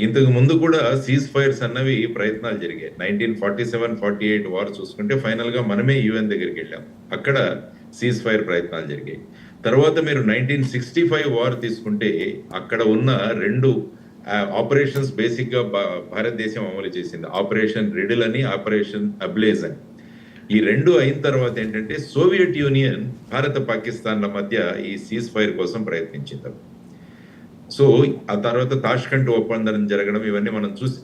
ఇంతకు ముందు కూడా సీజ్ ఫైర్స్ అన్నవి ప్రయత్నాలు జరిగాయి. 1947-48 వార్ చూసుకుంటే ఫైనల్ గా మనమే యుఎన్ దగ్గరికి వెళ్ళాం. అక్కడ సీజ్ ఫైర్ ప్రయత్నాలు జరిగాయి. తర్వాత మీరు 1965 వార్ తీసుకుంటే అక్కడ ఉన్న 2 ఆపరేషన్స్ బేసిక్ గా భారతదేశం అమలు చేసింది. ఆపరేషన్ రిడిల్ అని, ఆపరేషన్ అబ్లేజ్ అని. ఈ 2 అయిన తర్వాత ఏంటంటే సోవియట్ యూనియన్ భారత పాకిస్తాన్ల మధ్య ఈ సీజ్ ఫైర్ కోసం ప్రయత్నించింది. సో ఆ తర్వాత తాష్కంట్ ఒప్పందం జరగడం ఇవన్నీ మనం చూసి,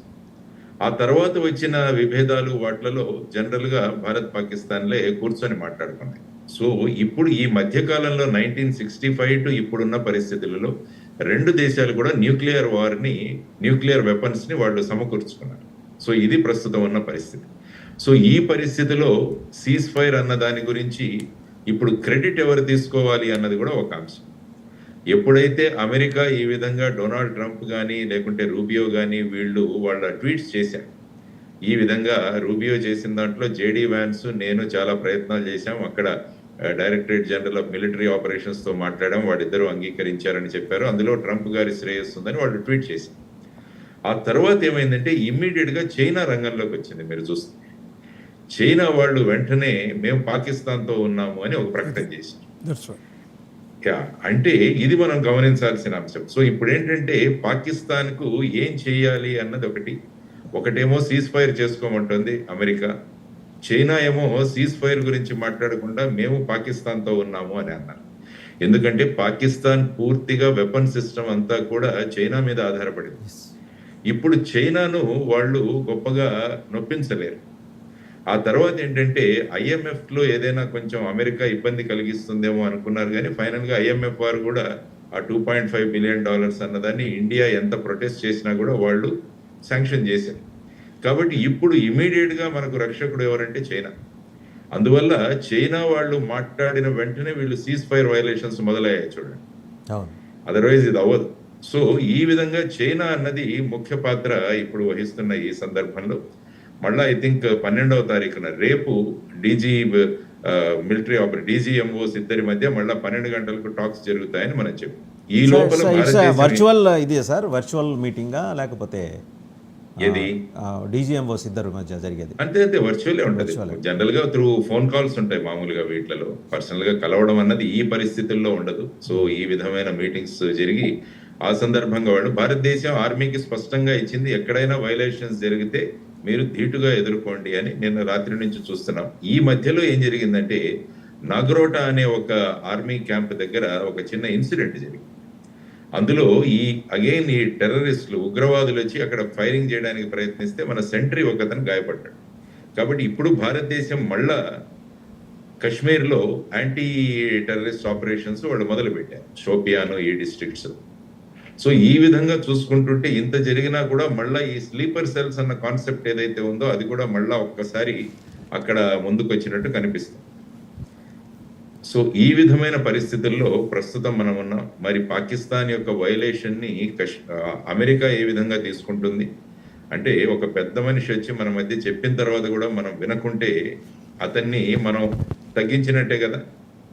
ఆ తర్వాత వచ్చిన విభేదాలు వాటిలలో జనరల్ గా భారత్ పాకిస్తాన్లే కూర్చొని మాట్లాడుకున్నాయి. సో ఇప్పుడు ఈ మధ్య కాలంలో 1965 టు ఇప్పుడున్న పరిస్థితులలో 2 దేశాలు కూడా న్యూక్లియర్ వెపన్స్ ని వాళ్ళు సమకూర్చుకున్నారు. సో ఇది ప్రస్తుతం ఉన్న పరిస్థితి. సో ఈ పరిస్థితిలో సీజ్ ఫైర్ అన్న దాని గురించి ఇప్పుడు క్రెడిట్ ఎవరు తీసుకోవాలి అన్నది కూడా ఒక అంశం. ఎప్పుడైతే అమెరికా ఈ విధంగా డొనాల్డ్ ట్రంప్ కానీ లేకుంటే రూబియో కానీ వీళ్ళు వాళ్ళ ట్వీట్స్ చేశారు, ఈ విధంగా రూబియో చేసిన దాంట్లో జేడీ వ్యాన్స్ నేను చాలా ప్రయత్నాలు చేశాం, అక్కడ directorate general of military operations తో మాట్లాడాం, వాళ్ళిద్దరూ అంగీకరించారని చెప్పారు, అందులో ట్రంప్ గారి శ్రేయస్సుందని వాళ్ళు ట్వీట్ చేశారు. ఆ తర్వాత ఏమైందంటే ఇమ్మీడియట్ గా చైనా రంగంలోకి వచ్చింది. మీరు చూస్తే చైనా వాళ్ళు వెంటనే మేము పాకిస్తాన్తో ఉన్నాము అని ఒక ప్రకటన చేశారు. అంటే ఇది మనం గమనించాల్సిన అంశం. సో ఇప్పుడు ఏంటంటే పాకిస్తాన్ కు ఏం చేయాలి అన్నది ఒకటేమో సీజ్ ఫైర్ చేసుకోమంటుంది అమెరికా, చైనా ఏమో సీజ్ ఫైర్ గురించి మాట్లాడకుండా మేము పాకిస్తాన్తో ఉన్నాము అని అన్నారు. ఎందుకంటే పాకిస్తాన్ పూర్తిగా వెపన్ సిస్టమ్ అంతా కూడా చైనా మీద ఆధారపడింది. ఇప్పుడు చైనాను వాళ్ళు గొప్పగా నొప్పించలేరు. ఆ తర్వాత ఏంటంటే ఐఎంఎఫ్ లో ఏదైనా కొంచెం అమెరికా ఇబ్బంది కలిగిస్తుందేమో అనుకున్నారు, కానీ ఫైనల్ గా ఐఎంఎఫ్ వారు కూడా ఆ $2.5 బిలియన్ అన్నదాన్ని ఇండియా ఎంత ప్రొటెస్ట్ చేసినా కూడా వాళ్ళు శాంక్షన్ చేశారు. కాబట్టి ఇప్పుడు ఇమీడియట్ గా మనకు రక్షకుడు ఎవరంటే చైనా. అందువల్ల చైనా వాళ్ళు మాట్లాడిన వెంటనే వీళ్ళు సీజ్ ఫైర్ వైలేషన్స్ మొదలయ్యాయి చూడండి, అదర్వైజ్ ఇది అవ్వదు. సో ఈ విధంగా చైనా అన్నది ముఖ్య పాత్ర ఇప్పుడు వహిస్తున్న ఈ సందర్భంలో మళ్ళా ఐ థింక్ 12వ తారీఖున రేపు DGMOs ఇద్దరి మధ్య మళ్ళా 12 గంటలకు టాక్స్ జరుగుతాయని మనం చెప్పాం. ఈ లోపల వర్చువల్ మీటింగా లేకపోతే ఏది DGMOs ఇద్దరు మధ్య జరిగేది అంతే వర్చువల్ ఉంటుంది. జనరల్ గా త్రూ ఫోన్ కాల్స్ ఉంటాయి మామూలుగా, వీటిలో పర్సనల్ గా కలవడం అన్నది ఈ పరిస్థితుల్లో ఉండదు. సో ఈ విధమైన మీటింగ్స్ జరిగి ఆ సందర్భంగా వాళ్ళు భారతదేశం ఆర్మీకి స్పష్టంగా ఇచ్చింది, ఎక్కడైనా వైలేషన్స్ జరిగితే మీరు ధీటుగా ఎదుర్కోండి అని నిన్న రాత్రి నుంచి చూస్తున్నాం. ఈ మధ్యలో ఏం జరిగిందంటే నాగ్రోటా అనే ఒక ఆర్మీ క్యాంప్ దగ్గర ఒక చిన్న ఇన్సిడెంట్ జరిగింది. అందులో ఈ టెర్రరిస్టులు ఉగ్రవాదులు వచ్చి అక్కడ ఫైరింగ్ చేయడానికి ప్రయత్నిస్తే మన సెంట్రీ ఒకతను గాయపడ్డాడు. కాబట్టి ఇప్పుడు భారతదేశం మళ్ళా కశ్మీర్లో యాంటీ టెర్రరిస్ట్ ఆపరేషన్స్ వాళ్ళు మొదలు పెట్టారు, షోపియాను ఈ డిస్ట్రిక్ట్స్. సో ఈ విధంగా చూసుకుంటుంటే ఇంత జరిగినా కూడా మళ్ళా ఈ స్లీపర్ సెల్స్ అన్న కాన్సెప్ట్ ఏదైతే ఉందో అది కూడా మళ్ళా ఒక్కసారి అక్కడ ముందుకు వచ్చినట్టు కనిపిస్తుంది. సో ఈ విధమైన పరిస్థితుల్లో ప్రస్తుతం మనం ఉన్నాం. మరి పాకిస్తాన్ యొక్క వైలేషన్ ని అమెరికా ఏ విధంగా తీసుకుంటుంది అంటే, ఒక పెద్ద మనిషి వచ్చి మన మధ్య చెప్పిన తర్వాత కూడా మనం వినకుంటే అతన్ని మనం తగ్గించినట్టే కదా.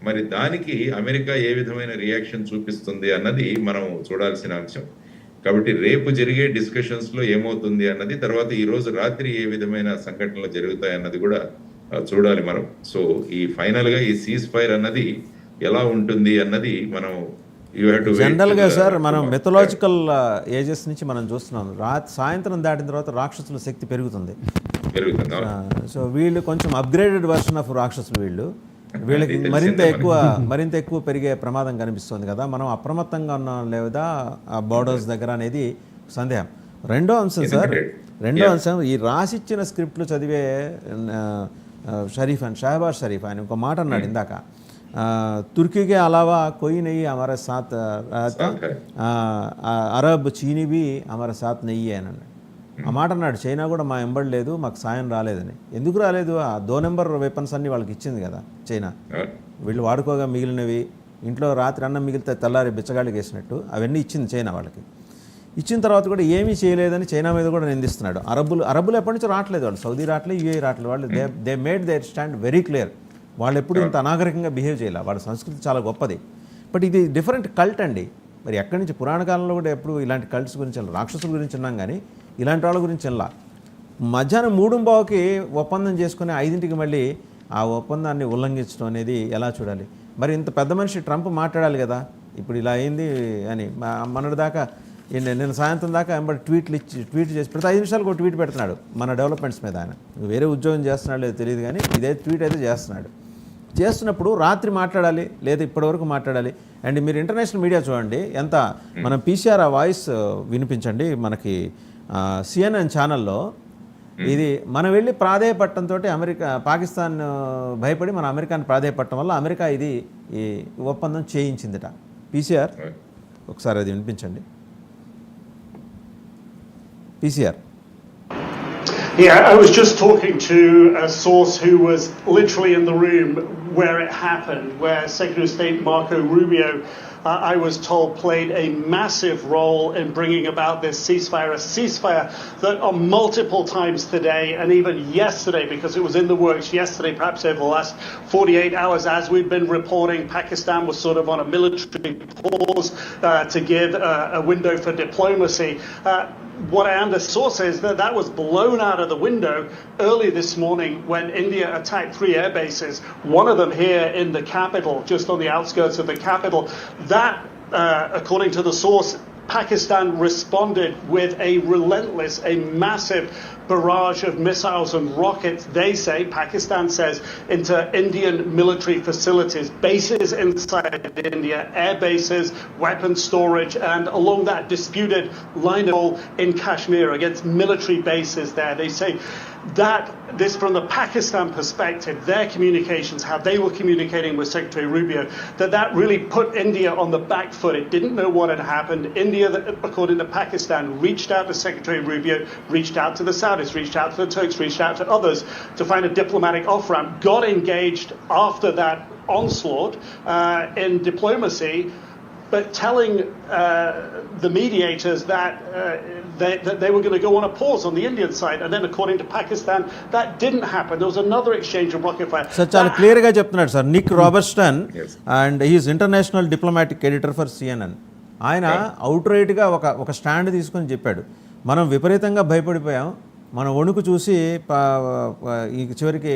మరి దానికి అమెరికా ఏ విధమైన రియాక్షన్ చూపిస్తుంది అన్నది మనం చూడాల్సిన అంశం. కాబట్టి రేపు జరిగే డిస్కషన్స్ లో ఏమవుతుంది అన్నది, తర్వాత ఈ రోజు రాత్రి ఏ విధమైన సంఘటనలు జరుగుతాయి అన్నది కూడా చూడాలి మనం. సో ఈ ఫైనల్ గా ఈ సీజ్ ఫైర్ అన్నది ఎలా ఉంటుంది అన్నది మనం జనరల్ గా సార్ మనం మెథలాజికల్ ఏజెస్ నుంచి మనం చూస్తున్నాం, సాయంత్రం దాటిన తర్వాత రాక్షసుల శక్తి పెరుగుతుంది. సో వీళ్ళు కొంచెం అప్గ్రేడెడ్ వర్షన్ ఆఫ్ రాక్షసులు, వీళ్ళకి మరింత ఎక్కువ పెరిగే ప్రమాదం కనిపిస్తుంది కదా. మనం అప్రమత్తంగా ఉన్నాం లేదా ఆ బోర్డర్స్ దగ్గర అనేది సందేహం. రెండో అంశం ఈ రాసిచ్చిన స్క్రిప్ట్లు చదివే షహబాజ్ షరీఫ్ ఆయన ఒక మాట అన్నాడు ఇందాక, तुर्की के अलावा कोई नहीं हमारे साथ అరబ్ చీనీ भी हमारे साथ नहीं है అని ఆ మాట అన్నాడు. చైనా కూడా మా ఎంబడి లేదు, మాకు సాయం రాలేదని. ఎందుకు రాలేదు? ఆ 2 నెంబర్ వెపన్స్ అన్ని వాళ్ళకి ఇచ్చింది కదా చైనా. వీళ్ళు వాడుకోగా మిగిలినవి, ఇంట్లో రాత్రి అన్నం మిగిలితే తెల్లారి బిచ్చగాళ్ళకి వేసినట్టు అవన్నీ ఇచ్చింది చైనా వాళ్ళకి. ఇచ్చిన తర్వాత కూడా ఏమీ చేయలేదని చైనా మీద కూడా నిందిస్తున్నాడు. అరబ్బులు ఎప్పటి నుంచో రావట్లేదు, వాళ్ళు సౌదీ రావట్లేదు, యూఏఈ రావట్లేదు. వాళ్ళు they made their stand very clear. వాళ్ళు ఎప్పుడు ఇంత అనాగరికంగా బిహేవ్ చేయాలి, వాళ్ళ సంస్కృతి చాలా గొప్పది. బట్ ఇది డిఫరెంట్ కల్ట్ అండి. మరి ఎక్కడి నుంచి పురాణ కాలంలో కూడా ఎప్పుడు ఇలాంటి కల్ట్స్ గురించి రాక్షసుల గురించి విన్నాం కానీ ఇలాంటి వాళ్ళ గురించి ఇలా మధ్యాహ్నం 3:15కి ఒప్పందం చేసుకుని 5ంటికి మళ్ళీ ఆ ఒప్పందాన్ని ఉల్లంఘించడం అనేది ఎలా చూడాలి? మరి ఇంత పెద్ద మనిషి ట్రంప్ మాట్లాడాలి కదా, ఇప్పుడు ఇలా అయింది అని. మొన్నటి దాకా నేను సాయంత్రం దాకా వెంబడి ట్వీట్ చేసి ప్రతి 5 నిమిషాలకు ఒక ట్వీట్ పెడుతున్నాడు మన డెవలప్మెంట్స్ మీద. ఆయన వేరే ఉద్యోగం చేస్తున్నాడు లేదు తెలియదు కానీ ఇదే ట్వీట్ అయితే చేస్తున్నాడు. చేస్తున్నప్పుడు రాత్రి మాట్లాడాలి లేదా ఇప్పటివరకు మాట్లాడాలి. అండ్ మీరు ఇంటర్నేషనల్ మీడియా చూడండి, ఎంత మనం పీసీఆర్ ఆ వాయిస్ వినిపించండి మనకి CNN ఛానల్లో. ఇది మనం వెళ్ళి ప్రాధేయపట్టడంతో పాకిస్తాన్ భయపడి మన అమెరికాని ప్రాధేయపట్టడం వల్ల అమెరికా ఈ ఒప్పందం చేయించిందిట. పీసీఆర్ ఒకసారి అది వినిపించండి. PCR. Yeah, I was just talking to a source who was literally in the room where it happened, where Secretary of State Marco Rubio, I was told, played a massive role in bringing about this ceasefire, a ceasefire that on multiple times today and even yesterday, because it was in the works yesterday, perhaps over the last 48 hours, as we've been reporting, Pakistan was sort of on a military pause to give a window for diplomacy. What I understand sources that was blown out of the window early this morning when India attacked 3 air bases, one of them here in the capital, just on the outskirts of the capital. That, according to the source, Pakistan responded with a relentless, a massive barrage of missiles and rockets, they say, Pakistan says, into Indian military facilities, bases inside India, air bases, weapons storage, and along that disputed line in Kashmir against military bases there. They say that this, from the Pakistan perspective, their communications, how they were communicating with Secretary Rubio, that really put India on the back foot. It didn't know what had happened. India, according to Pakistan, reached out to Secretary Rubio, reached out to the Saudis, reached out to the Turks, reached out to others to find a diplomatic off-ramp, got engaged after that onslaught in diplomacy, but telling the mediators that they were going to go on a pause on the Indian side. And then according to Pakistan, that didn't happen. There was another exchange of rocket fire. Sir చాలా క్లియర్గా చెప్తున్నాడు sir Nic Robertson, and he is international diplomatic editor for CNN. ఆయన అవుట్ రైట్గా ఒక stand తీసుకొని చెప్పాడు, మనం విపరీతంగా భయపడిపోయాం, మన వణుకు చూసి ఈ చివరికి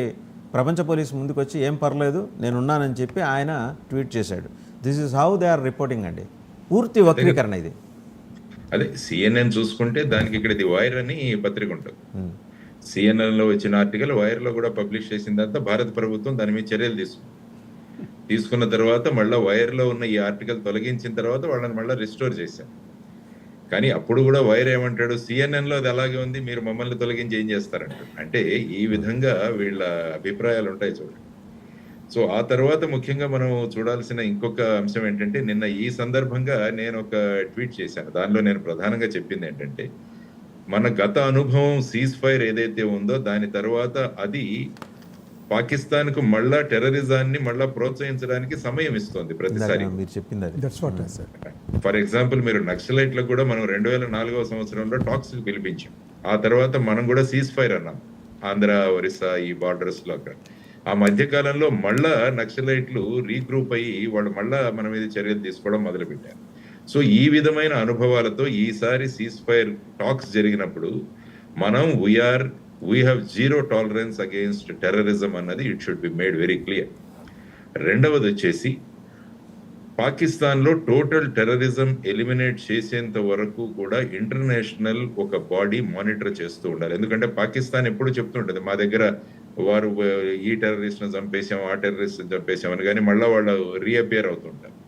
ప్రపంచ పోలీసు ముందుకు వచ్చి ఏం పర్లేదు నేనున్నానని చెప్పి ఆయన ట్వీట్ చేశాడు. This is how they are reporting అండి. పూర్తి వక్రీకరణ ఇది. అదే CNN చూసుకుంటే దానికి ఇక్కడ ఇది వైర్ అని పత్రిక ఉంటుంది. CNN లో వచ్చిన ఆర్టికల్ వైర్ లో కూడా పబ్లిష్ చేసిన తర్వాత భారత ప్రభుత్వం దాని మీద చర్యలు తీసుకున్న తర్వాత మళ్ళీ వైర్ లో ఉన్న ఈ ఆర్టికల్ తొలగించిన తర్వాత వాళ్ళని మళ్ళీ రిస్టోర్ చేశాం. కానీ అప్పుడు కూడా వైర్ ఏమంటాడు, CNN లో అది అలాగే ఉంది, మీరు మమ్మల్ని తొలగించి ఏం చేస్తారంటారు. అంటే ఈ విధంగా వీళ్ళ అభిప్రాయాలు ఉంటాయి చూడండి. సో ఆ తర్వాత ముఖ్యంగా మనం చూడాల్సిన ఇంకొక అంశం ఏంటంటే, నిన్న ఈ సందర్భంగా నేను ఒక ట్వీట్ చేశాను. దానిలో నేను ప్రధానంగా చెప్పింది ఏంటంటే, మన గత అనుభవం సీజ్ ఫైర్ ఏదైతే ఉందో దాని తర్వాత అది పాకిస్తాన్కు మళ్ళా టెర్రరిజాన్ని మళ్ళా ప్రోత్సహించడానికి సమయం ఇస్తుంది ప్రతిసారి. ఫర్ ఎగ్జాంపుల్ మీరు నక్సలైట్లకు కూడా మనం 2004వ సంవత్సరంలో టాక్స్ పిలిపించాం. ఆ తర్వాత మనం కూడా సీజ్ ఫైర్ అన్నాం ఆంధ్ర ఒరిస్సా ఈ బార్డర్స్ లో. అక్కడ ఆ మధ్య కాలంలో మళ్ళా నక్సలైట్లు రీగ్రూప్ అయ్యి వాళ్ళు మళ్ళా మన మీద చర్యలు తీసుకోవడం మొదలుపెట్టారు. సో ఈ విధమైన అనుభవాలతో ఈసారి సీజ్ ఫైర్ టాక్స్ జరిగినప్పుడు మనం we have zero tolerance against terrorism అన్నది it should be made very clear. రెండవది వచ్చేసి పాకిస్తాన్ లో టోటల్ టెర్రరిజం ఎలిమినేట్ చేసేంత వరకు కూడా ఇంటర్నేషనల్ ఒక బాడీ మానిటర్ చేస్తూ ఉండాలి. ఎందుకంటే పాకిస్తాన్ ఎప్పుడు చెప్తుంటది మా దగ్గర వారు ఈ టెర్రరిస్ట్ ను చంపేశాం ఆ టెర్రరిస్ట్ చంపేశాం అని, కానీ మళ్ళీ వాళ్ళు రీఅపియర్ అవుతుంటారు.